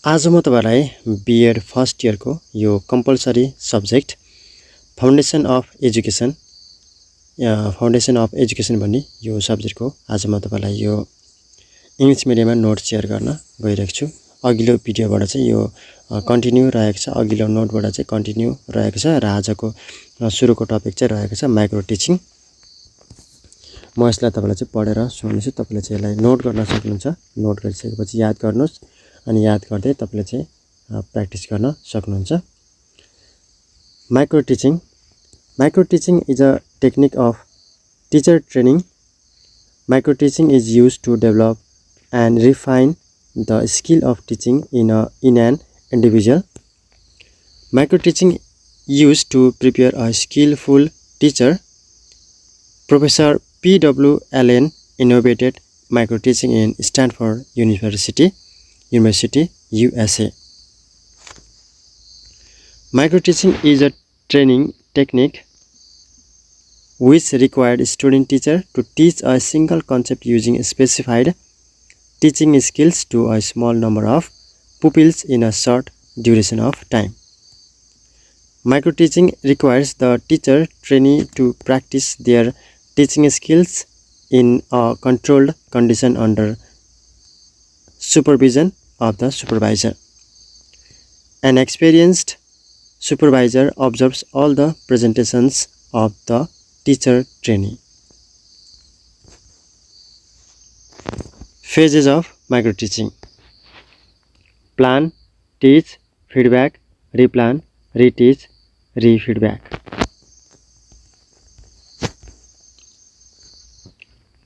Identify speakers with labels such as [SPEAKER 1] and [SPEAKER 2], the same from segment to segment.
[SPEAKER 1] आज म तपाईलाई B.Ed फर्स्ट इयरको यो compulsory subject foundation of education भन्ने यो सब्जेक्टको आज म तपाईलाई यो इङ्ग्लिश मिडियममा नोट सेयर गर्न गइरहेको छु। अघिल्लो भिडियोबाट चाहिँ यो कन्टिन्यू रहेको छ, अघिल्लो नोटबाट चाहिँ कन्टिन्यू रहेको छ र आजको सुरुको टपिक चाहिँ रहेको छ माइक्रो टिचिङ। म यसलाई तपाईलाई चाहिँ पढेर सुनाउँछु, तपाईले चाहिँ यसलाई नोट गर्न सक्नुहुन्छ। नोट गरिसकेपछि याद गर्नुस् अनि याद गर्दै तपाईले चाहिँ प्र्याक्टिस गर्न सक्नुहुन्छ। Micro teaching is a technique of Stitcher training. Micro teaching is used to develop and refine the skill of teaching in an individual. Micro teaching used to prepare a skillful teacher. Professor P.W. Allen innovated micro teaching in Stanford University, USA. Micro teaching is a training technique which required student teacher to teach a single concept using specified teaching skills to a small number of pupils in a short duration of time. Micro teaching requires the teacher trainee to practice their teaching skills in a controlled condition under supervision of the supervisor. An experienced supervisor observes all the presentations of the teacher trainee. Phases of micro teaching: plan, teach, feedback, replan, reteach, re-feedback.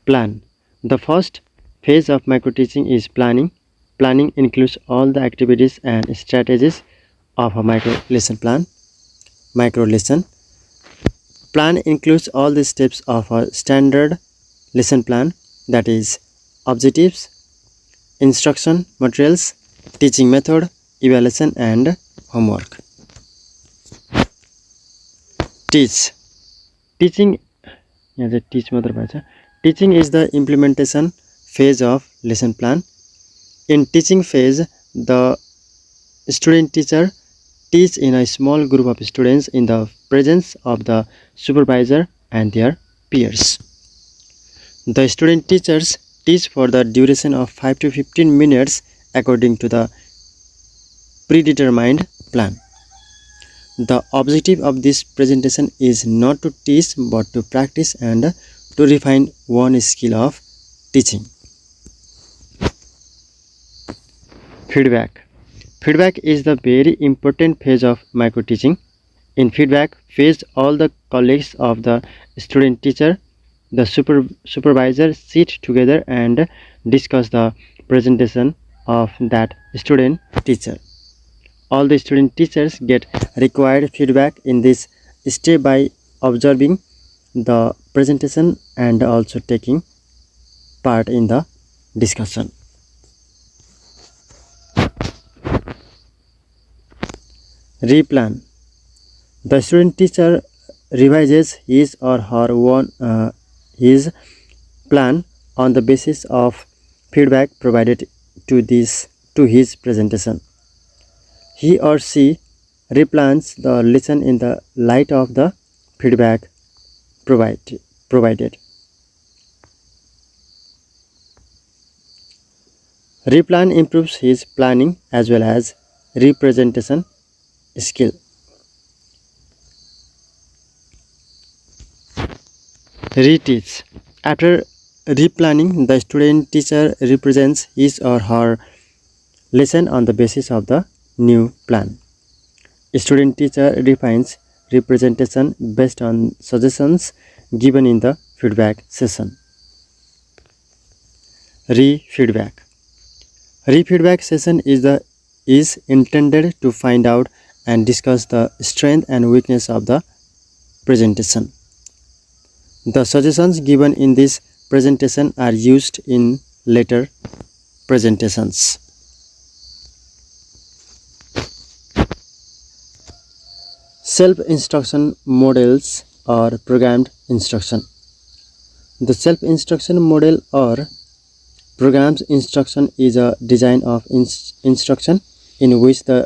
[SPEAKER 1] Plan. The first phase of micro teaching is planning. Planning includes all the activities and strategies of a micro lesson plan. Micro lesson plan includes all the steps of a standard lesson plan, that is objectives, instruction materials, teaching method, evaluation and homework. Teaching is the implementation phase of lesson plan. In teaching phase, the student teacher teach in a small group of students in the presence of the supervisor and their peers. The student teachers teach for the duration of 5 to 15 minutes according to the predetermined plan. The objective of this presentation is not to teach but to practice and to refine one skill of teaching. Feedback is the very important phase of micro teaching. In feedback phase, all the colleagues of the student teacher, the supervisor sit together and discuss the presentation of that student teacher. All the student teachers get required feedback in this step by observing the presentation and also taking part in the discussion. Replan. The student teacher revises his or her his plan on the basis of feedback provided to his presentation. He or she replans the lesson in the light of the feedback provided. Replan improves his planning as well as representation skill. Reteach. After replanning, the student teacher represents his or her lesson on the basis of the new plan. Student teacher refines representation based on suggestions given in the feedback session. Re-feedback session is intended to find out and discuss the strength and weakness of the presentation. The suggestions given in this presentation are used in later presentations. Self-instruction models or programmed instruction. The self-instruction model or programmed instruction is a design of instruction in which the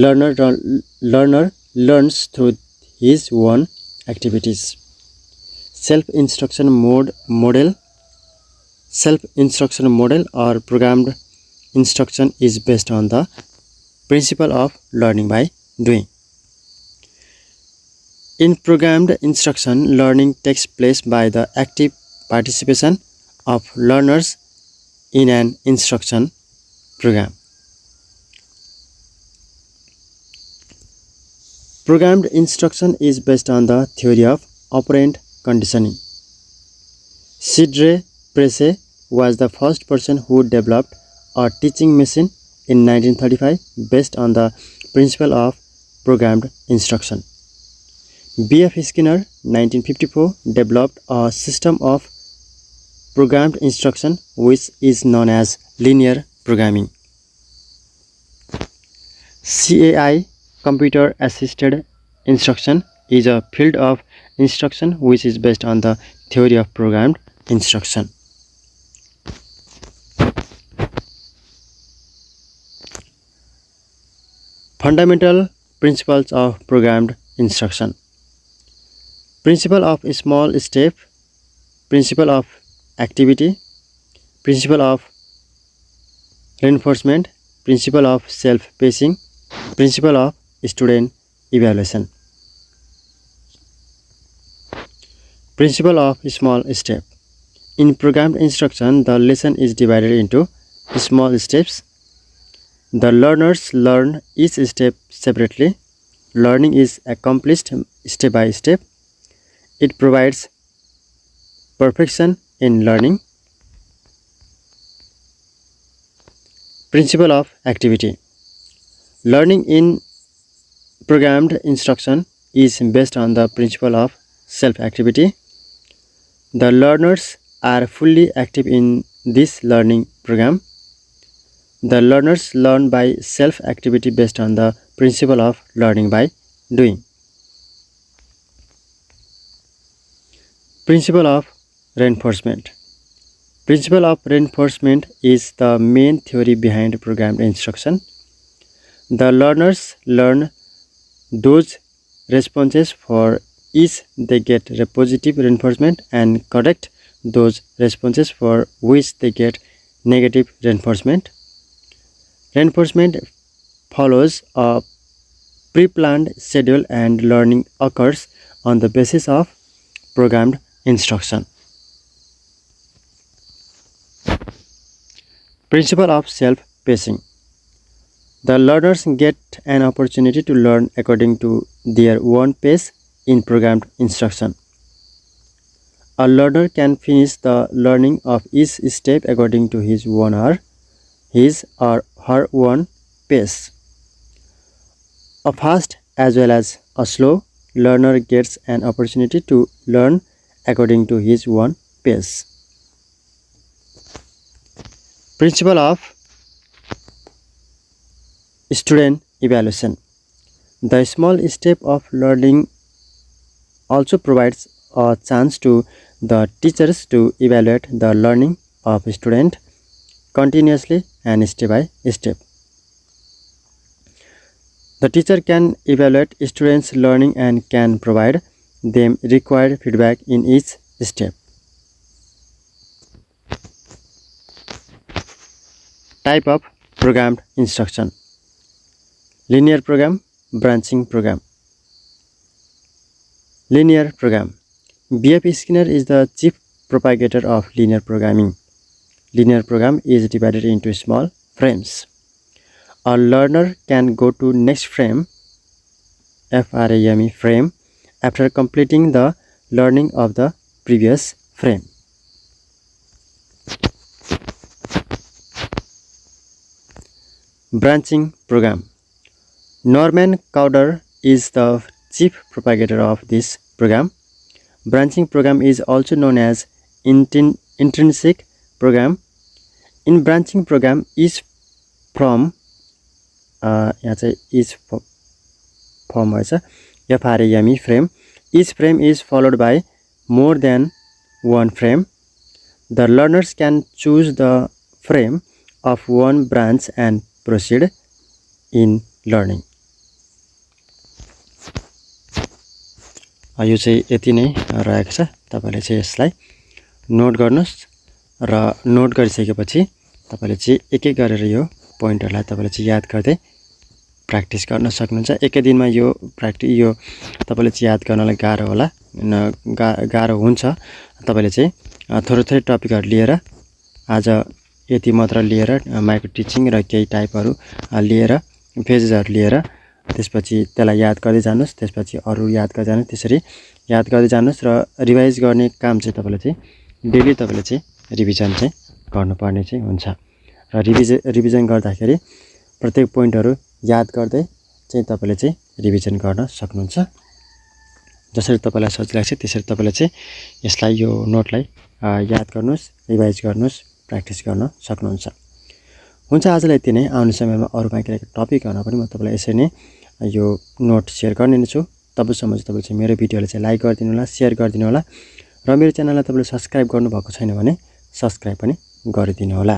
[SPEAKER 1] learner learns through his own activities. Self-instruction model or programmed instruction is based on the principle of learning by doing. In programmed instruction, learning takes place by the active participation of learners in an instruction program. Programmed instruction is based on the theory of operant conditioning. Cedric Presse was the first person who developed a teaching machine in 1935 based on the principle of programmed instruction. B.F. Skinner, 1954, developed a system of programmed instruction which is known as linear programming. CAI, computer assisted instruction, is a field of instruction which is based on the theory of programmed instruction. Fundamental principles of programmed instruction. Principle of small step, principle of activity, principle of reinforcement, principle of self-pacing, principle of student evaluation. Principle of small step. In programmed instruction, the lesson is divided into small steps. The learners learn each step separately. Learning is accomplished step by step. It provides perfection in learning. Principle of activity. Learning in programmed instruction is based on the principle of self-activity. The learners are fully active in this learning program. The learners learn by self-activity based on the principle of learning by doing. Principle of reinforcement. Principle of reinforcement is the main theory behind programmed instruction. The learners learn those responses for which they get positive reinforcement and correct those responses for which they get negative reinforcement. Reinforcement follows a pre-planned schedule and learning occurs on the basis of programmed instruction. Principle of self-pacing. The learners get an opportunity to learn according to their own pace in programmed instruction. A learner can finish the learning of each step according to his or her own pace. A fast as well as a slow learner gets an opportunity to learn according to his own pace. Principle of student evaluation. The small step of learning also provides a chance to the teachers to evaluate the learning of student continuously and step by step. The teacher can evaluate students' learning and can provide them required feedback in each step. Type of programmed instruction. Linear program, branching program. Linear program. B.F. Skinner is the chief propagator of linear programming. Linear program is divided into small frames. A learner can go to next frame, frame, after completing the learning of the previous frame. Branching program. Norman Cowder is the chief propagator of this program. Branching program is also known as intrinsic program. In branching program, each from frame. Each frame is followed by more than one frame. The learners can choose the frame of one branch and proceed in learning. यो चाहिँ यति नै रहेको छ। तपाईले चाहिँ यसलाई note गर्नुस् र note गरिसकेपछि तपाईले चाहिँ एक एक गरेर यो पोइन्टहरुलाई तपाईले चाहिँ याद गर्दै प्र्याक्टिस गर्न सक्नुहुन्छ। एकै दिनमा यो तपाईले चाहिँ याद गर्नलाई गाह्रो होला, गाह्रो हुन्छ। तपाईले चाहिँ थोरै थोरै टपिकहरु लिएर आज यति मात्र लिएर माइक्रो टिचिङ र केही टाइपहरु लिएर पेजेसहरु लिएर त्यसपछि त्यसलाई याद गर्दै जानुस्, त्यसपछि अरु याद गर्दै जानुस्, त्यसरी याद गर्दै जानुस् र रिभाइज गर्ने काम चाहिँ तपाईले चाहिँ डेली तपाईले चाहिँ रिभिजन चाहिँ गर्नुपर्ने चाहिँ हुन्छ। र रिभिजन गर्दाखेरि प्रत्येक पोइन्टहरु याद गर्दै चाहिँ तपाईले चाहिँ रिभिजन गर्न सक्नुहुन्छ। जसरी तपाईलाई सजिलो लाग्छ त्यसरी तपाईले चाहिँ यसलाई यो नोटलाई याद गर्नुस्, रिभाइज गर्नुस्, प्र्याक्टिस गर्न सक्नुहुन्छ। हुन्छ, आजलाई यति नै। आउने समयमा अरु बाँकी रहेको टपिकहरुमा पनि म तपाईलाई यसरी नै यो नोट शेयर गर्ने नै छु। तबसम्म चाहिँ तपाईले चाहिँ मेरो भिडियोलाई चाहिँ लाइक गरिदिनु होला, शेयर गरिदिनु होला र मेरो च्यानललाई तपाईले सब्स्क्राइब गर्नु भएको छैन भने सब्स्क्राइब पनि गरिदिनु होला।